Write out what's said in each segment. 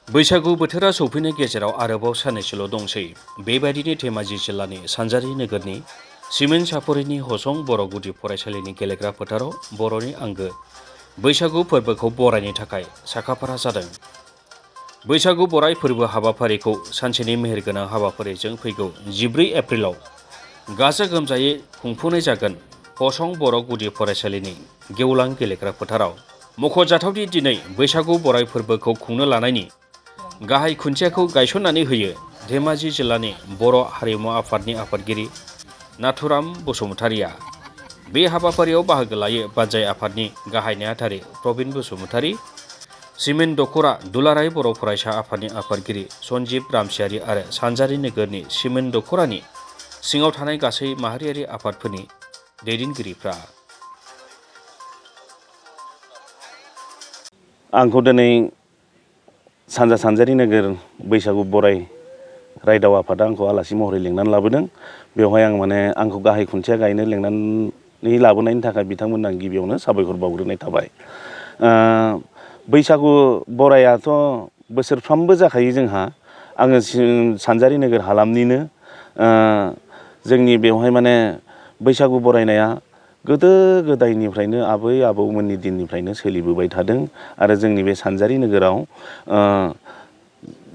बैसागु बोथोरा सौफैनाय गेजेराव आरोबाव साननैसोल' दंसै। बेबायदिनो धेमाजि जिल्लानि सानजारि नोगोरनि सिमेन्ट सापरिनि हसं बर' गुदि फरायसालिनि गेलेग्रा फोथाराव बर'नि आंगो बैसागु फोरबोखौ बरायनो थाखाय साखाफारा जादों। बैसागु बराय फोरबो हाबाफारिखौ सानसेनि मेहेरगोनां हाबाफारिजों फैगौ 14 एप्रिलाव गाजा गोमजायै खुंफुंनाय जागोन हसं बर' गुदि फरायसालिनि गेवलां गेलेग्रा फोथाराव। मख'जाथावदि दिनै बैसागु बराय फोरबोखौ खुंनो लानायनि गाहाय खुन्थियाखौ गायसननानै होयो धेमाजि जिल्लानि बर' हारिमु आफादनि आफादगिरि नाथुराम बसुमतारिया। बे हाबाफारियाव बाहागो लायो बानजाय आफादनि गाहाय नेहाथारि प्रबिन बसुमतारि, सिमेन्ट दख'रा दुलाराय बर' फरायसा आफादनि आफादगिरि सन्जिब रामसियारि आरो सानजारि नोगोरनि सिमेन्ट दख'रानि सिङाव थानाय गासै माहारियारि आफादफोरनि दैदेनगिरिफ्रा। आंखौ दिनै सानजारि नोगोर बैसागु बराय रायदाव आफादा आंखौ आलासि महरै लिंनानै लाबोदों। बेवहाय आंखौ गाहाय खुन्थिया गायनो लिंनानै लाबोनायनि थाखाय बिथांमोननो आं गिबियावनो साबायखर बावग्रोनाय थाबाय। बैसागु बरायाथ' बोसोरफ्रामबो जाखायो जोंहा। आङो सानजारि नोगोर हालामनिनो जोंनि बेवहाय बैसागु बरायनाया गोदो गोदायनिफ्रायनो आबै आबौमोननि दिननिफ्रायनो सोलिबोबाय थादों आरो जोंनि बे सानजारि नोगोराव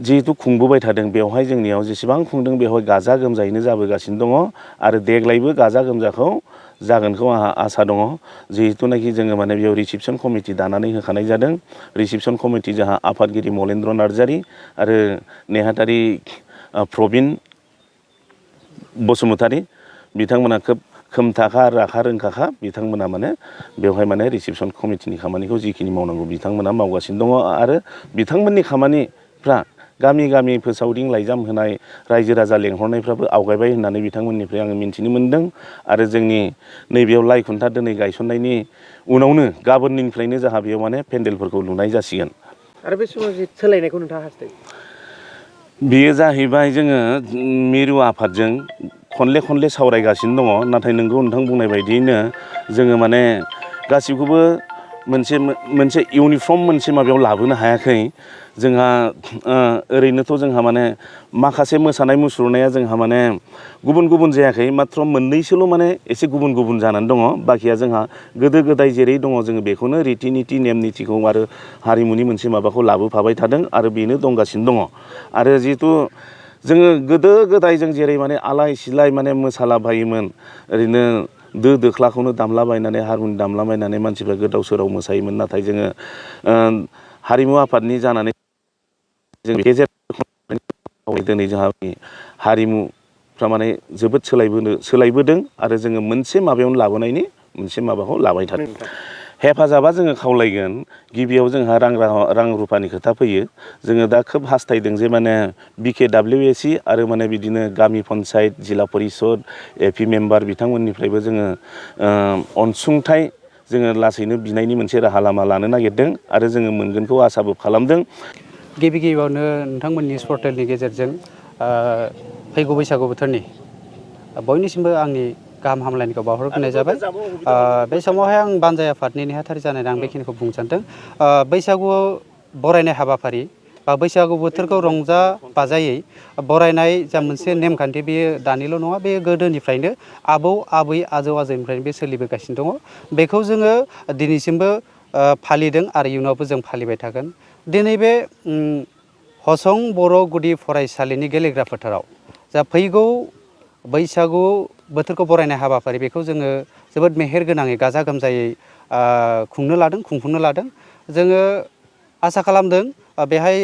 जिहेतु खुंबोबाय थादों। बेवहाय जोंनियाव जेसेबां खुंदों बेवहाय गाजा गोमजायैनो जाबोगासिनो दङ आरो देग्लायबो गाजा गोमजाखौ जागोनखौ आंहा आसा दङ। जिहेतुनाखि जोङो बेयाव रिसिपसन कमिटि दानानै होखानाय जादों। रिसिपसन कमिटि जोंहा आफादगिरि मलेन्द्र नार्जारि आरो नेहाथारि प्रबिन बसुमतारि बिथांमोना खोब खोमथाखा राखा रोंखाखा। बिथांमोना बेवहाय रिसिपसन कमिटिनि खामानिखौ जिखिनि मावनांगौ बिथांमोना मावगासिनो दङ आरो बिथांमोननि खामानिफ्रा गामि गामि फोसावदिं लाइजाम होनाय, रायजो राजा लेंहरनायफ्राबो आवगायबाय होननानै बिथांमोननिफ्राय आङो मिन्थिनो मोन्दों आरो जोंनि नैबेयाव लाइ खुन्था दिनै गायसननायनि उनावनो गाबोननिफ्रायनो जोंहा बेयाव पेन्डेलफोरखौ लुनाय जासिगोन। आरो बे समाव जे सोलायनायखौ नोंथाङा हास्थायो? बेयो जाहैबाय जोङो मिरु आफादजों खनले सावरायगासिनो दङ। नाथाय नोंगौ नोंथां बुंनाय बायदियैनो जोङो गासिखौबो मोनसे इउनिफर्म मोनसे माबायाव लाबोनो हायाखै। जोंहा ओरैनोथ' जोंहा माखासे मोसानाय मुसुरनाया जोंहा गुबुन गुबुन जायाखै, माथ्र मोननैसोल' एसे गुबुन गुबुन जानानै दङ। बाखिया जोंहा गोदो गोदाय जेरै दङ जोङो बेखौनो रिति निति नेम नितिखौ आरो हारिमुनि मोनसे माबाखौ लाबोफाबाय थादों आरो बेनो दंगासिनो दङ। आरो जिहेतु जोङो गोदो गोदाय जों जेरै आलाय सिलाय मोसालाबायोमोन, ओरैनो दो दोख्लाखौनो दामलाबायनानै हारमुनि दामलाबायनानै मानसिफ्रा गोदाव सोराव मोसायोमोन। नाथाय जोङो हारिमु आफादनि जानानै जों दिनै जोंहा हारिमुफ्रा जोबोद सोलायबोदों आरो जोङो मोनसे माबायावनो लाबोनायनि मोनसे माबाखौ लाबाय थादों। हेफाजाबा जोङो खावलायगोन। गिबियाव जोंहा रां रुफानि खोथा फैयो। जोङो दा खोब हास्थायदों जे BKWSI आरो बिदिनो गामि पन्सायत, जिल्ला परिषद, AP मेम्बार बिथांमोननिफ्रायबो जोङो अनसुंथाइ जोङो लासैनो बिनायनि मोनसे राहा लामा लानो नागिरदों आरो जोङो मोनगोनखौ आसाबो खालामदों। गिबियावनो नोंथांमोननि पर्टेलनि गेजेरजों फैगौ बैसागु बोथोरनि बयनिसिमबो आंनि गाहाम हामलायनायखौ बावहरग्रोनाय जाबाय। बे समावहाय आं बानजाय आफादनि नेहाथारि जानानै आं बेखिनिखौ बुंनो सानदों। बैसागुआव बरायनाय हाबाफारि बा बैसागु बोथोरखौ रंजा बाजायै बरायनाय जा मोनसे नेमखान्थि, बेयो दानिल' नङा, बेयो गोदोनिफ्रायनो आबौ आबै आजौ आजौनिफ्रायनो बे सोलिबोगासिनो दङ। बेखौ जोङो दिनैसिमबो फालिदों आरो इयुनावबो जों फालिबाय थागोन। दिनै बे हसं बर' गुदि फरायसालिनि गेलेग्रा फोथाराव जा फैगौ बैसागु बोथोरखौ बरायनाय हाबाफारि, बेखौ जोङो जोबोद मेहेर गोनाङै गाजा गोमजायै खुंफुंनो लादों। जोङो आसा खालामदों बेहाय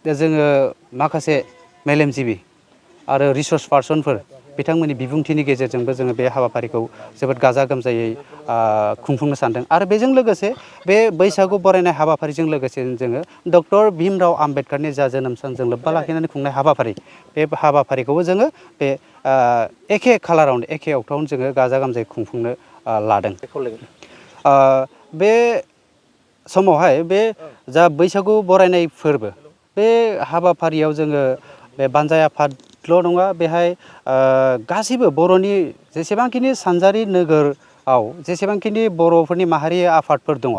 जोङो माखासे मेलेमजिबि आरो रिसर्स पार्सनफोर बिथांमोननि बिबुंथिनि गेजेरजोंबो जोङो बे हाबाफारिखौ जोबोद गाजा गोमजायै खुंफुंनो सानदों। आरो बेजों लोगोसे बे बैसागु बरायनाय हाबाफारिजों लोगोसे जोङो डक्टर भीमराव आम्बेडकारनि जा जोनोम सानजों लोब्बा लाखिनानै खुंनाय हाबाफारि, बे हाबाफारिखौबो जोङो बे एखे खालारावनो एखे अक्ट'आवनो जोङो गाजा गोमजायै खुंफुंनो लादों। बे समावहाय बे जा बैसागु बरायनाय फोरबो, बे हाबाफारियाव जोङो बे बानजाय आफादल' नङा, बेहाय गासैबो बर'नि जेसेबांखिनि सानजारि नोगोराव जेसेबांखिनि बर'फोरनि माहारि आफादफोर दङ,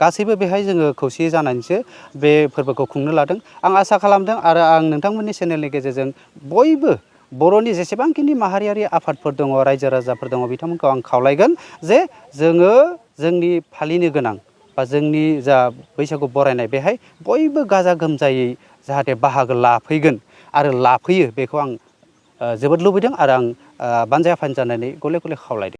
गासैबो बेहाय जोङो खौसेयै जानानैसो बे फोरबोखौ खुंनो लादों। आं आसा खालामदों आरो आं नोंथांमोननि चेनेलनि गेजेरजों बयबो बर'नि जेसेबांखिनि माहारियारि आफादफोर दङ, रायजो राजाफोर दङ, बिथांमोनखौ आं खावलायगोन जे जोङो जोंनि फालिनो गोनां बा जोंनि जा बैसागु बरायनाय बेहाय बयबो गाजा गोमजायै जाहाथे बाहागो लाफैगोन आरो लाफैयो बेखौ आं जोबोद लुबैदों आरो आं बानजाय आफानि जानानै गले गले खावलायदों।